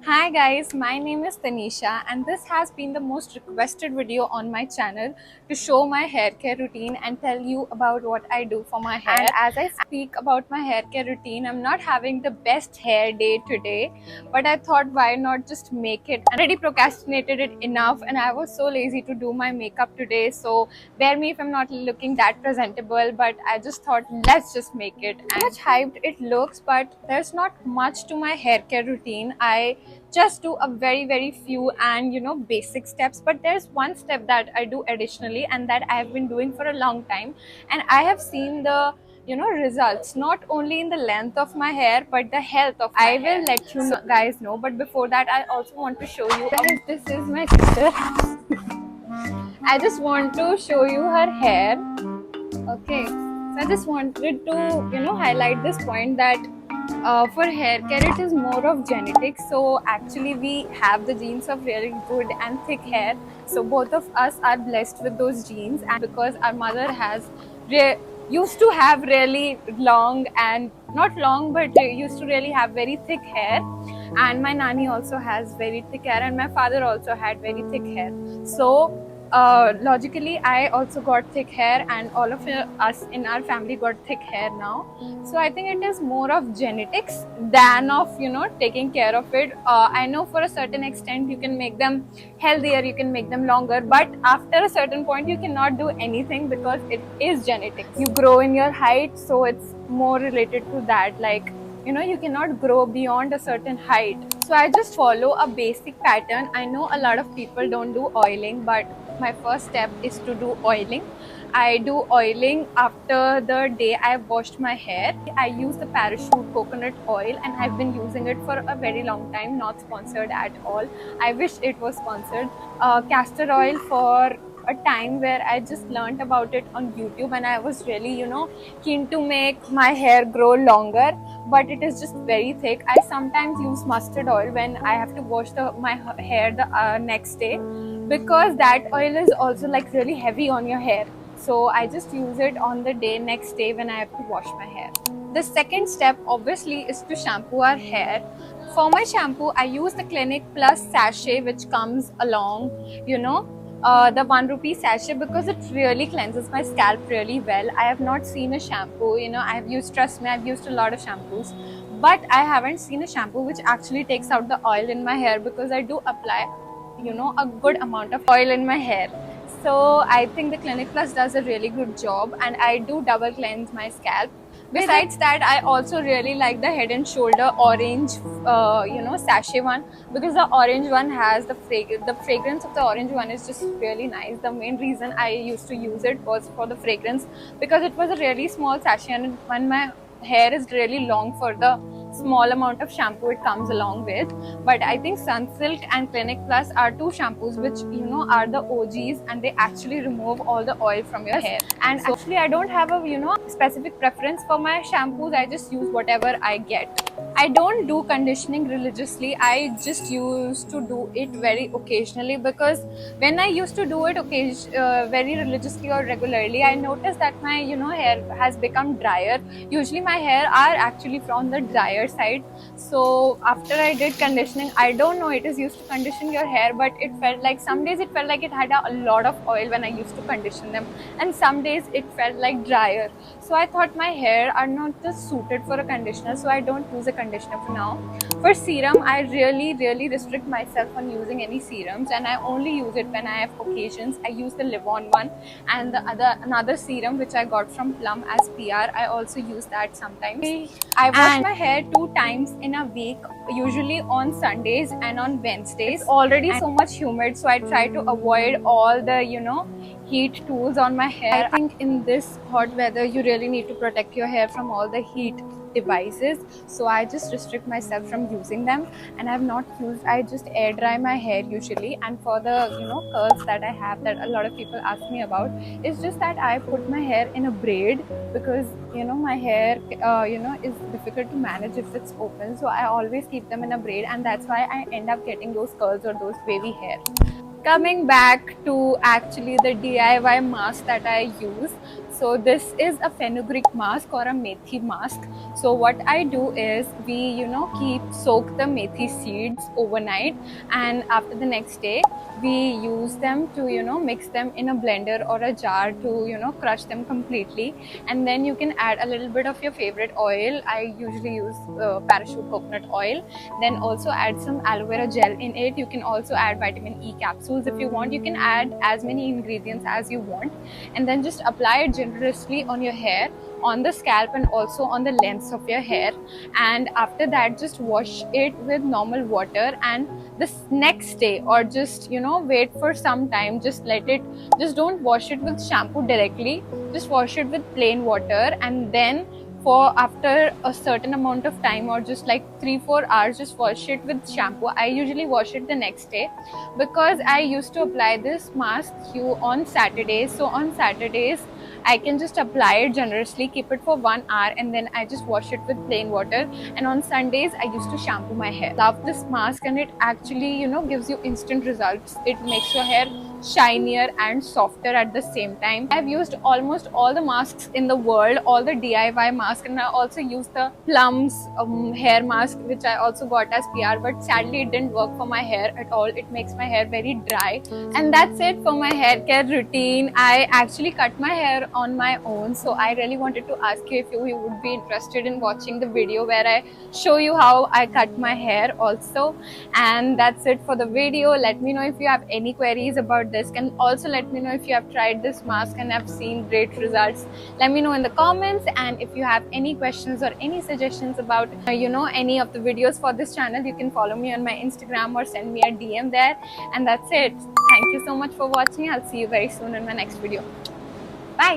Hi guys, my name is Tanisha and this has been the most requested video on my channel to show my hair care routine and tell you about what I do for my hair. And as I speak about my hair care routine, I'm not having the best hair day today, but I thought why not just make it. I already procrastinated it enough and I was so lazy to do my makeup today, so bear me if I'm not looking that presentable, but I just thought let's just make it. And much hyped it looks, but there's not much to my hair care routine. I just do a very few and basic steps, but there's one step that I do additionally and that I have been doing for a long time, and I have seen the results not only in the length of my hair but the health of my hair. I will let you guys know, but before that I also want to show you guys, this is my sister. I just want to show you her hair. Okay, so I just wanted to highlight this point that for hair care it is more of genetics. So actually we have the genes of really good and thick hair, so both of us are blessed with those genes, and because our mother has used to have really long, and not long but used to really have very thick hair, and my nanny also has very thick hair and my father also had very thick hair. So logically I also got thick hair, and all of us in our family got thick hair now. So I think it is more of genetics than of taking care of it. I know for a certain extent you can make them healthier, you can make them longer, but after a certain point you cannot do anything because it is genetics. You grow in your height, so it's more related to that. Like you cannot grow beyond a certain height. So I just follow a basic pattern. I know a lot of people don't do oiling, but my first step is to do oiling. I do oiling after the day I've washed my hair. I use the Parachute coconut oil and I've been using it for a very long time, not sponsored at all. I wish it was sponsored. Castor oil for a time where I just learned about it on YouTube, and I was really keen to make my hair grow longer, but it is just very thick. I sometimes use mustard oil when I have to wash my hair the next day, because that oil is also like really heavy on your hair. So I just use it on the next day when I have to wash my hair. The second step obviously is to shampoo our hair. For my shampoo I use the Clinic Plus sachet which comes along, the 1 rupee sachet, because it really cleanses my scalp really well. I have not seen a shampoo, trust me, I've used a lot of shampoos, but I haven't seen a shampoo which actually takes out the oil in my hair, because I do apply a good amount of oil in my hair. So I think the Clinic Plus does a really good job, and I do double cleanse my scalp. Besides that, I also really like the Head and Shoulder orange sachet one, because the orange one has the fragrance of the orange one is just really nice. The main reason I used to use it was for the fragrance, because it was a really small sachet, and when my hair is really long, for the small amount of shampoo it comes along with. But I think Sunsilk and Clinic Plus are two shampoos which are the OGs, and they actually remove all the oil from your hair. And so, actually I don't have a specific preference for my shampoos. I just use whatever I get. I don't do conditioning religiously. I just used to do it very occasionally, because when I used to do it very religiously or regularly, I noticed that my hair has become drier. Usually my hair are actually from the drier side. So after I did conditioning, I don't know, it is used to condition your hair, but it felt like some days it felt like it had a lot of oil when I used to condition them, and some days it felt like drier. So I thought my hair are not just suited for a conditioner, so I don't use a conditioner for now. For serum, I really restrict myself on using any serums, and I only use it when I have occasions. I use the Livon one, and another serum which I got from Plum as PR. I also use that sometimes. I wash my hair 2 times in a week, usually on Sundays and on Wednesdays. It's already so much humid, so I try to avoid all the heat tools on my hair. I think in this hot weather you really need to protect your hair from all the heat devices, so I just restrict myself from using them, and I just air dry my hair usually. And for the curls that I have, that a lot of people ask me about, it's just that I put my hair in a braid, because my hair is difficult to manage if it's open, so I always keep them in a braid, and that's why I end up getting those curls or those wavy hair. Coming back to actually the DIY mask that I use. So this is a fenugreek mask or a methi mask. So what I do is we soak the methi seeds overnight, and after the next day we use them to mix them in a blender or a jar to crush them completely. And then you can add a little bit of your favorite oil. I usually use parachute coconut oil. Then also add some aloe vera gel in it. You can also add vitamin E capsules if you want. You can add as many ingredients as you want, and then just apply it generously on your hair, on the scalp, and also on the lengths of your hair. And after that, just wash it with normal water, and this next day, or just wait for some time, just don't wash it with shampoo directly, just wash it with plain water. And then for after a certain amount of time, or just like 3-4 hours, just wash it with shampoo. I usually wash it the next day because I used to apply this mask on Saturdays. So on Saturdays I can just apply it generously, keep it for 1 hour, and then I just wash it with plain water. And on Sundays I used to shampoo my hair. Love this mask, and it actually gives you instant results. It makes your hair shinier and softer at the same time. I've used almost all the masks in the world, all the DIY masks, and I also used the Plums hair mask, which I also got as PR, but sadly it didn't work for my hair at all. It makes my hair very dry. And that's it for my hair care routine. I actually cut my hair on my own, so I really wanted to ask you if you would be interested in watching the video where I show you how I cut my hair also. And that's it for the video. Let me know if you have any queries about this, and also let me know if you have tried this mask and have seen great results. Let me know in the comments. And if you have any questions or any suggestions about any of the videos for this channel, you can follow me on my Instagram or send me a DM there. And that's it. Thank you so much for watching. I'll see you very soon in my next video. Bye.